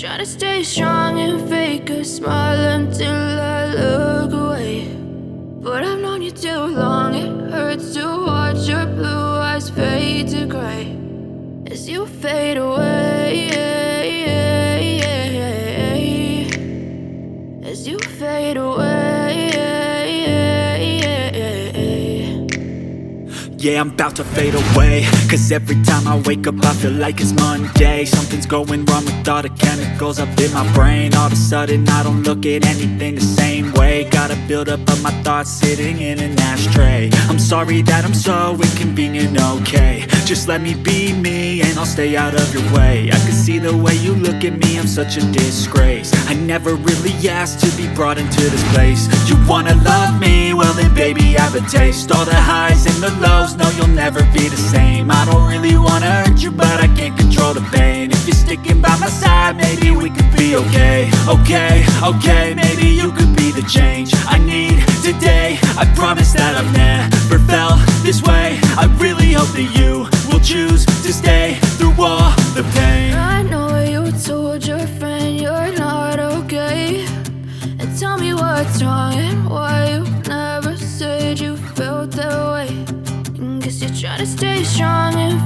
Try to stay strong and fake a smile until I look away. But I've known you too long, it hurts to watch your blue eyes fade to gray as you fade away, as you fade away. Yeah, I'm about to fade away, cause every time I wake up I feel like it's Monday. Something's going wrong with all the chemicals up in my brain. All of a sudden I don't look at anything the same way. Got a buildup of my thoughts sitting in an ashtray. I'm sorry that I'm so inconvenient, okay. Just let me be me and I'll stay out of your way. I can see the way you look at me, I'm such a disgrace. I never really asked to be brought into this place. You wanna love me? Well then baby have a taste. All the highs and the lows, no you'll never be the same. I don't really wanna hurt you but I can't control the pain. If you're sticking by my side maybe we could be okay. Okay, maybe you could be the change I need today. I promise that I've never felt this way. I really hope that you will choose to stay through all the pain. I know you told your friend you're not okay, and tell me what's wrong and why you never said you felt that way. Guess you're trying to stay strong and